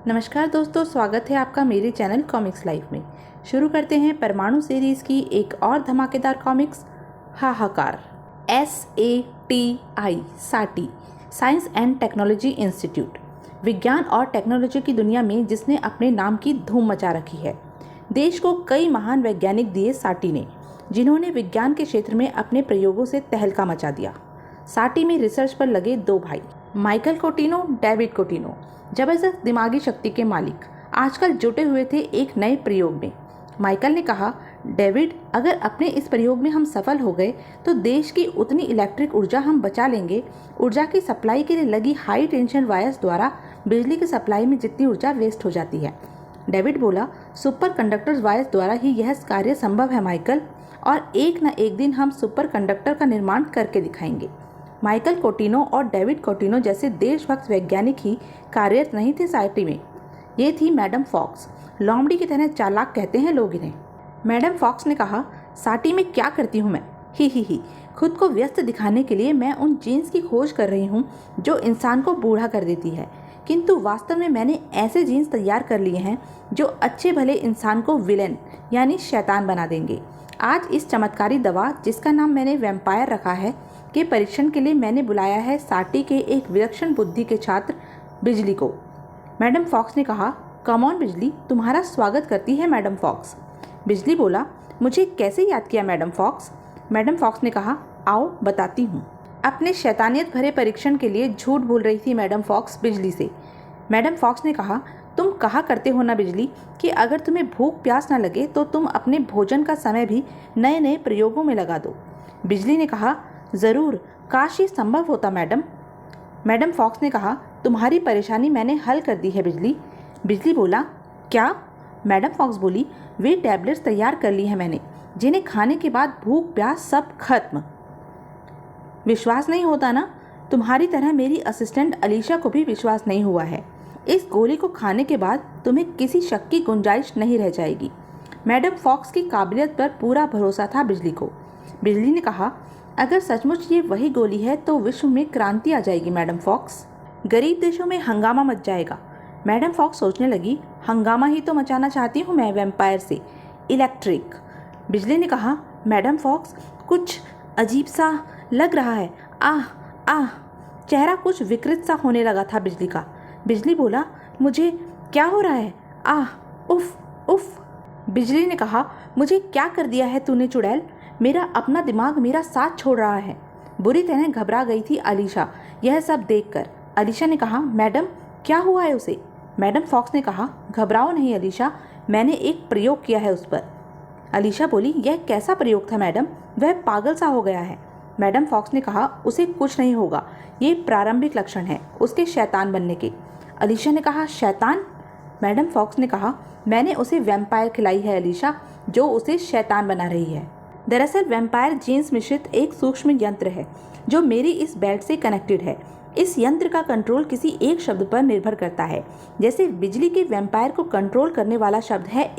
नमस्कार दोस्तों, स्वागत है आपका मेरे चैनल कॉमिक्स लाइफ में। शुरू करते हैं परमाणु सीरीज़ की एक और धमाकेदार कॉमिक्स, हाहाकार। SATI साटी साइंस एंड टेक्नोलॉजी इंस्टीट्यूट, विज्ञान और टेक्नोलॉजी की दुनिया में जिसने अपने नाम की धूम मचा रखी है। देश को कई महान वैज्ञानिक दिए साटी ने, जिन्होंने विज्ञान के क्षेत्र में अपने प्रयोगों से तहलका मचा दिया। साटी में रिसर्च पर लगे दो भाई, माइकल कोटिनो, डेविड कोटिनो, जबरदस्त दिमागी शक्ति के मालिक, आजकल जुटे हुए थे एक नए प्रयोग में। माइकल ने कहा, डेविड, अगर अपने इस प्रयोग में हम सफल हो गए तो देश की उतनी इलेक्ट्रिक ऊर्जा हम बचा लेंगे। ऊर्जा की सप्लाई के लिए लगी हाई टेंशन वायर्स द्वारा बिजली की सप्लाई में जितनी ऊर्जा वेस्ट हो जाती है। डेविड बोला, सुपर कंडक्टर्स वायर्स द्वारा ही यह कार्य संभव है माइकल, और एक न एक दिन हम सुपर कंडक्टर का निर्माण करके दिखाएंगे। माइकल कोटिनो और डेविड कोटिनो जैसे देशभक्त वैज्ञानिक ही कार्यरत नहीं थे साटी में। ये थी मैडम फॉक्स, लोमड़ी की तरह चालाक कहते हैं लोग इन्हें। मैडम फॉक्स ने कहा, साटी में क्या करती हूँ मैं, ही। खुद को व्यस्त दिखाने के लिए मैं उन जीन्स की खोज कर रही हूँ जो इंसान को बूढ़ा कर देती है, किंतु वास्तव में मैंने ऐसे जीन्स तैयार कर लिए हैं जो अच्छे भले इंसान को विलेन यानी शैतान बना देंगे। आज इस चमत्कारी दवा, जिसका नाम मैंने वैम्पायर रखा है, के परीक्षण के लिए मैंने बुलाया है साटी के एक विलक्षण बुद्धि के छात्र बिजली को। मैडम फॉक्स ने कहा, कम ऑन बिजली, तुम्हारा स्वागत करती है मैडम फॉक्स। बिजली बोला, मुझे कैसे याद किया मैडम फॉक्स? मैडम फॉक्स ने कहा, आओ बताती हूँ। अपने शैतानियत भरे परीक्षण के लिए झूठ बोल रही थी मैडम फॉक्स बिजली से। मैडम फॉक्स ने कहा, तुम कहा करते हो ना बिजली कि अगर तुम्हें भूख प्यास ना लगे तो तुम अपने भोजन का समय भी नए नए प्रयोगों में लगा दो। बिजली ने कहा, ज़रूर, काश ये संभव होता मैडम। मैडम फॉक्स ने कहा, तुम्हारी परेशानी मैंने हल कर दी है बिजली। बिजली बोला, क्या? मैडम फॉक्स बोली, वे टैबलेट्स तैयार कर ली हैं मैंने, जिन्हें खाने के बाद भूख प्यास सब खत्म। विश्वास नहीं होता ना? तुम्हारी तरह मेरी असिस्टेंट अलीशा को भी विश्वास नहीं हुआ है। इस गोली को खाने के बाद तुम्हें किसी शक की गुंजाइश नहीं रह जाएगी। मैडम फॉक्स की काबिलियत पर पूरा भरोसा था बिजली को। बिजली ने कहा, अगर सचमुच ये वही गोली है तो विश्व में क्रांति आ जाएगी मैडम फॉक्स। गरीब देशों में हंगामा मच जाएगा। मैडम फॉक्स सोचने लगी, हंगामा ही तो मचाना चाहती हूँ मैं वैम्पायर से, इलेक्ट्रिक। बिजली ने कहा, मैडम फॉक्स, कुछ अजीब सा लग रहा है। आह। चेहरा कुछ विकृत सा होने लगा था बिजली का। बिजली बोला, मुझे क्या हो रहा है? उफ। बिजली ने कहा, मुझे क्या कर दिया है तूने चुड़ैल? मेरा अपना दिमाग मेरा साथ छोड़ रहा है। बुरी तरह घबरा गई थी अलीशा यह सब देखकर। अलीशा ने कहा, मैडम क्या हुआ है उसे? मैडम फॉक्स ने कहा, घबराओ नहीं अलीशा, मैंने एक प्रयोग किया है उस पर। अलीशा बोली, यह कैसा प्रयोग था मैडम? वह पागल सा हो गया है। मैडम फॉक्स ने कहा, उसे कुछ नहीं होगा, ये प्रारंभिक लक्षण है उसके शैतान बनने के। अलीशा ने कहा, शैतान? मैडम फॉक्स ने कहा, मैंने उसे वैम्पायर खिलाई है अलीशा, जो उसे शैतान बना रही है। दरअसल वैम्पायर जीन्स मिश्रित एक सूक्ष्म यंत्र है जो मेरी इस बेल्ट से कनेक्टेड है। इस यंत्र का कंट्रोल किसी एक शब्द पर निर्भर करता है। जैसे बिजली के वैम्पायर को कंट्रोल करने वाला शब्द है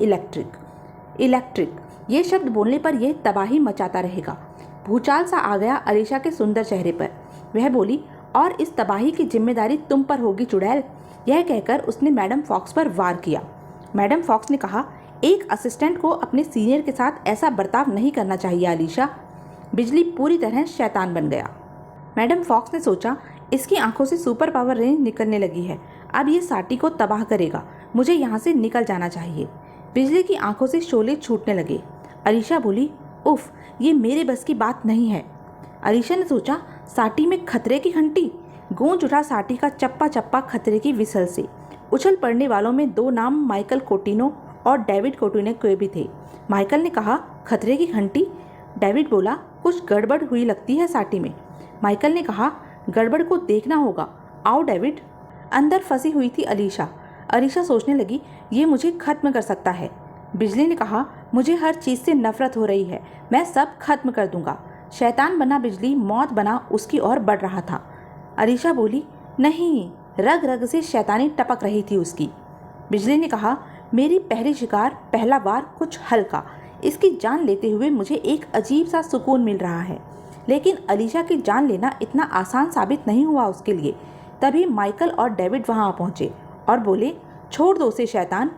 इलेक्ट्रिक। ये शब्द बोलने पर यह तबाही मचाता रहेगा। भूचाल सा आ गया अलीशा के सुंदर चेहरे पर। वह बोली, और इस तबाही की जिम्मेदारी तुम पर होगी चुड़ैल। यह कहकर उसने मैडम फॉक्स पर वार किया। मैडम फॉक्स ने कहा, एक असिस्टेंट को अपने सीनियर के साथ ऐसा बर्ताव नहीं करना चाहिए अलीशा। बिजली पूरी तरह शैतान बन गया। मैडम फॉक्स ने सोचा, इसकी आंखों से सुपर पावर रेंज निकलने लगी है, अब ये साटी को तबाह करेगा, मुझे यहाँ से निकल जाना चाहिए। बिजली की आंखों से शोले छूटने लगे। अलीशा बोली, उफ, ये मेरे बस की बात नहीं है। अलीशा ने सोचा, साटी में खतरे की घंटी। गूंज उठा साटी का चप्पा चप्पा खतरे की विसल से। उछल पड़ने वालों में दो नाम माइकल कोटिनो और डेविड कोटिनो के भी थे। माइकल ने कहा, खतरे की घंटी? डेविड बोला, कुछ गड़बड़ हुई लगती है साटी में। माइकल ने कहा, गड़बड़ को देखना होगा, आओ डेविड। अंदर फंसी हुई थी अलीशा सोचने लगी, ये मुझे खत्म कर सकता है। बिजली ने कहा, मुझे हर चीज़ से नफरत हो रही है, मैं सब खत्म कर दूंगा। शैतान बना बिजली मौत बना उसकी ओर बढ़ रहा था। अलीशा बोली, नहीं, रग रग से शैतानी टपक रही थी उसकी। बिजली ने कहा, मेरी पहली शिकार, पहला वार कुछ हल्का, इसकी जान लेते हुए मुझे एक अजीब सा सुकून मिल रहा है। लेकिन अलीशा की जान लेना इतना आसान साबित नहीं हुआ उसके लिए। तभी माइकल और डेविड वहां पहुंचे और बोले, छोड़ दो उसे शैतान।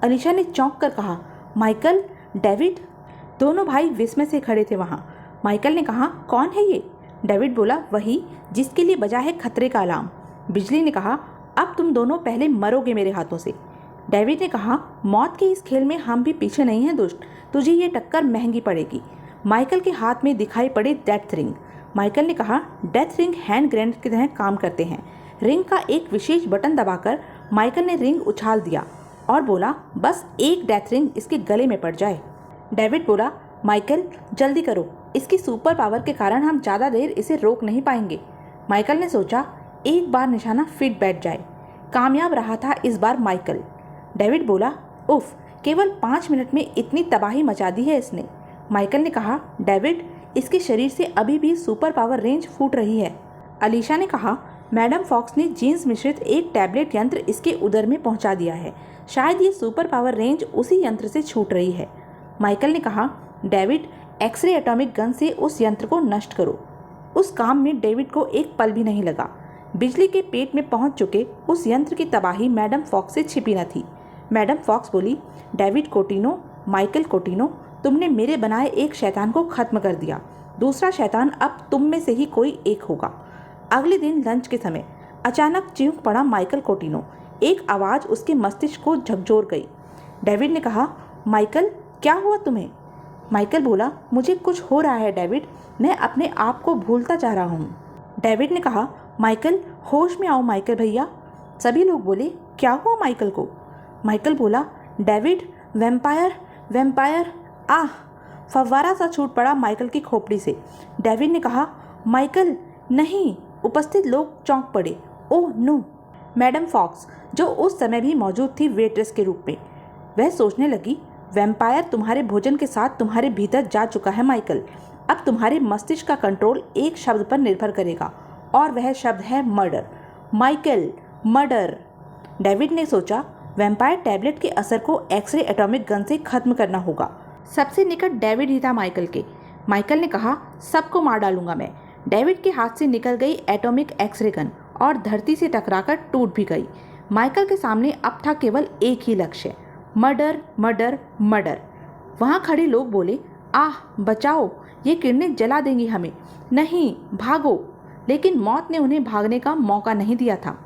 अलीशा ने चौंक कर कहा, माइकल, डेविड। दोनों भाई विस्मय से खड़े थे वहाँ। माइकल ने कहा, कौन है ये? डेविड बोला, वही जिसके लिए बजा है खतरे का अलार्म। बिजली ने कहा, अब तुम दोनों पहले मरोगे मेरे हाथों से। डेविड ने कहा, मौत के इस खेल में हम भी पीछे नहीं हैं दुष्ट, तुझे ये टक्कर महंगी पड़ेगी। माइकल के हाथ में दिखाई पड़े डेथ रिंग। माइकल ने कहा, डेथ रिंग हैंड ग्रेनेड की तरह काम करते हैं। रिंग का एक विशेष बटन दबाकर माइकल ने रिंग उछाल दिया और बोला, बस एक डेथ रिंग इसके गले में पड़ जाए। डेविड बोला, माइकल जल्दी करो, इसकी सुपर पावर के कारण हम ज़्यादा देर इसे रोक नहीं पाएंगे। माइकल ने सोचा, एक बार निशाना फिट बैठ जाए। कामयाब रहा था इस बार माइकल। डेविड बोला, उफ, केवल 5 मिनट में इतनी तबाही मचा दी है इसने। माइकल ने कहा, डेविड, इसके शरीर से अभी भी सुपर पावर रेंज फूट रही है। अलीशा ने कहा, मैडम फॉक्स ने जीन्स मिश्रित एक टैबलेट यंत्र इसके उदर में पहुंचा दिया है, शायद ये सुपर पावर रेंज उसी यंत्र से छूट रही है। माइकल ने कहा, डेविड, एक्सरे एटॉमिक गन से उस यंत्र को नष्ट करो। उस काम में डेविड को एक पल भी नहीं लगा। बिजली के पेट में पहुंच चुके उस यंत्र की तबाही मैडम फॉक्स से छिपी न थी। मैडम फॉक्स बोली, डेविड कोटिनो, माइकल कोटिनो, तुमने मेरे बनाए एक शैतान को खत्म कर दिया। दूसरा शैतान अब तुम में से ही कोई एक होगा। अगले दिन लंच के समय अचानक चीख पड़ा माइकल कोटिनो। एक आवाज़ उसके मस्तिष्क को झकझोर गई। डेविड ने कहा, माइकल, क्या हुआ तुम्हें? माइकल बोला, मुझे कुछ हो रहा है डेविड, मैं अपने आप को भूलता जा रहा हूँ। डेविड ने कहा, माइकल, होश में आओ माइकल भैया। सभी लोग बोले, क्या हुआ माइकल को? माइकल बोला, डेविड, वैम्पायर, वैम्पायर। आह! फव्वारा सा छूट पड़ा माइकल की खोपड़ी से। डेविड ने कहा, माइकल, नहीं। उपस्थित लोग चौंक पड़े। Oh no! मैडम फॉक्स, जो उस समय भी मौजूद थी वेट्रेस के रूप में, वह सोचने लगी, वैम्पायर तुम्हारे भोजन के साथ तुम्हारे भीतर जा चुका है माइकल। अब तुम्हारे मस्तिष्क का कंट्रोल एक शब्द पर निर्भर करेगा और वह शब्द है मर्डर। Michael, murder. डेविड ने सोचा, वैम्पायर टैबलेट के असर को एक्सरे एटॉमिक गन से खत्म करना होगा। सबसे निकट डेविड ही था माइकल के। माइकल ने कहा, सबको मार डालूंगा मैं। डेविड के हाथ से निकल गई एटॉमिक एक्सरे गन और धरती से टकराकर टूट भी गई। माइकल के सामने अब था केवल एक ही लक्ष्य, मर्डर, मर्डर, मर्डर। वहाँ खड़े लोग बोले, आह, बचाओ, ये किरणें जला देंगी हमें। नहीं, भागो। लेकिन मौत ने उन्हें भागने का मौका नहीं दिया था।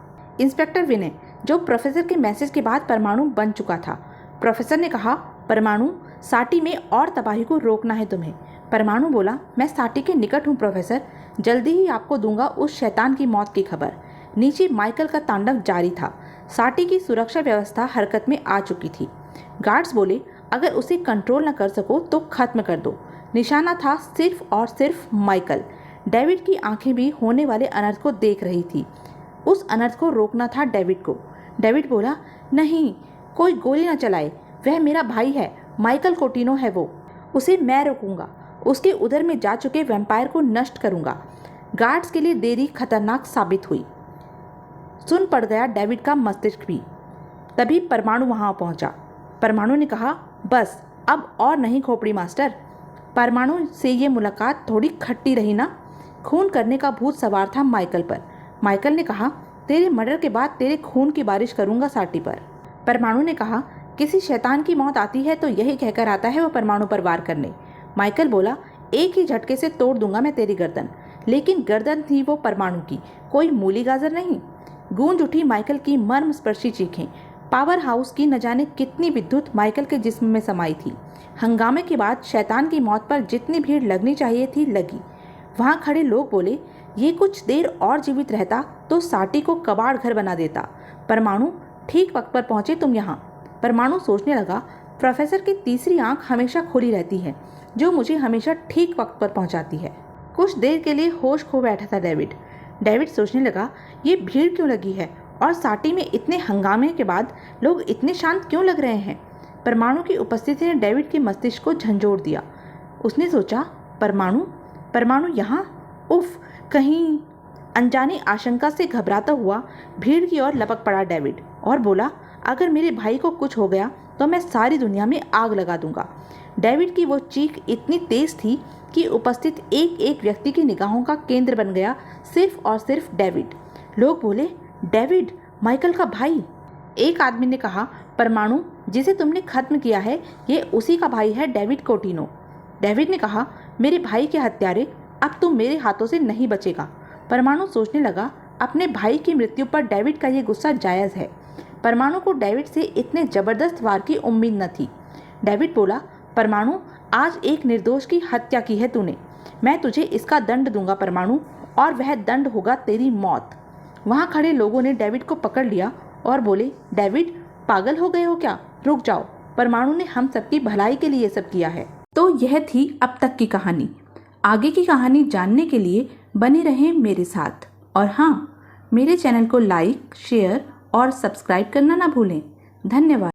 इंस्पेक्टर विनय, जो प्रोफेसर के मैसेज के बाद परमाणु बन चुका था। प्रोफेसर ने कहा, परमाणु, साटी में और तबाही को रोकना है तुम्हें। परमाणु बोला, मैं साटी के निकट हूँ प्रोफेसर, जल्दी ही आपको दूंगा उस शैतान की मौत की खबर। नीचे माइकल का तांडव जारी था। साटी की सुरक्षा व्यवस्था हरकत में आ चुकी थी। गार्ड्स बोले, अगर उसे कंट्रोल न कर सको तो खत्म कर दो। निशाना था सिर्फ और सिर्फ माइकल। डेविड की आंखें भी होने वाले अनर्थ को देख रही थी। उस अनर्थ को रोकना था डेविड को। डेविड बोला, नहीं, कोई गोली न चलाए, वह मेरा भाई है, माइकल कोटिनो है वो। उसे मैं रोकूंगा, उसके उधर में जा चुके वैम्पायर को नष्ट करूंगा। गार्ड्स के लिए देरी खतरनाक साबित हुई। सुन पड़ गया डेविड का मस्तिष्क भी। तभी परमाणु वहां पहुंचा। परमाणु ने कहा, बस अब और नहीं खोपड़ी मास्टर। परमाणु से ये मुलाकात थोड़ी खट्टी रही ना। खून करने का भूत सवार था माइकल पर। माइकल ने कहा, तेरे मर्डर के बाद तेरे खून की बारिश करूंगा साटी पर। परमाणु ने कहा, किसी शैतान की मौत आती है तो यही कहकर आता है वो परमाणु पर वार करने। माइकल बोला, एक ही झटके से तोड़ दूंगा मैं तेरी गर्दन। लेकिन गर्दन थी वो परमाणु की, कोई मूली गाजर नहीं। गूंज उठी माइकल की मर्मस्पर्शी चीखें। पावर हाउस की न जाने कितनी विद्युत माइकल के जिस्म में समाई थी। हंगामे के बाद शैतान की मौत पर जितनी भीड़ लगनी चाहिए थी लगी। वहाँ खड़े लोग बोले, ये कुछ देर और जीवित रहता तो साटी को कबाड़ घर बना देता। परमाणु, ठीक वक्त पर पहुंचे तुम यहाँ। परमाणु सोचने लगा, प्रोफेसर की तीसरी आंख हमेशा खुली रहती है, जो मुझे हमेशा ठीक वक्त पर पहुंचाती है। कुछ देर के लिए होश खो बैठा था डेविड। डेविड सोचने लगा, ये भीड़ क्यों लगी है और साटी में इतने हंगामे के बाद लोग इतने शांत क्यों लग रहे हैं। परमाणु की उपस्थिति ने डेविड के मस्तिष्क को झंझोड़ दिया। उसने सोचा, परमाणु, परमाणु यहाँ, उफ, कहीं। अनजानी आशंका से घबराता हुआ भीड़ की ओर लपक पड़ा डेविड और बोला, अगर मेरे भाई को कुछ हो गया तो मैं सारी दुनिया में आग लगा दूंगा। डेविड की वो चीख इतनी तेज थी कि उपस्थित एक एक व्यक्ति की निगाहों का केंद्र बन गया सिर्फ और सिर्फ डेविड। लोग बोले, डेविड, माइकल का भाई। एक आदमी ने कहा, परमाणु जिसे तुमने खत्म किया है ये उसी का भाई है, डेविड कोटिनो। डेविड ने कहा, मेरे भाई के हत्यारे, अब तुम मेरे हाथों से नहीं बचेगा। परमाणु सोचने लगा, अपने भाई की मृत्यु पर डेविड का ये गुस्सा जायज़ है। परमाणु को डेविड से इतने ज़बरदस्त वार की उम्मीद न थी। डेविड बोला, परमाणु आज एक निर्दोष की हत्या की है तूने, मैं तुझे इसका दंड दूंगा परमाणु, और वह दंड होगा तेरी मौत। वहाँ खड़े लोगों ने डेविड को पकड़ लिया और बोले, डेविड पागल हो गए हो क्या, रुक जाओ, परमाणु ने हम सबकी भलाई के लिए सब किया है। तो यह थी अब तक की कहानी। आगे की कहानी जानने के लिए बने रहें मेरे साथ, और हाँ, मेरे चैनल को लाइक, शेयर और सब्सक्राइब करना ना भूलें। धन्यवाद।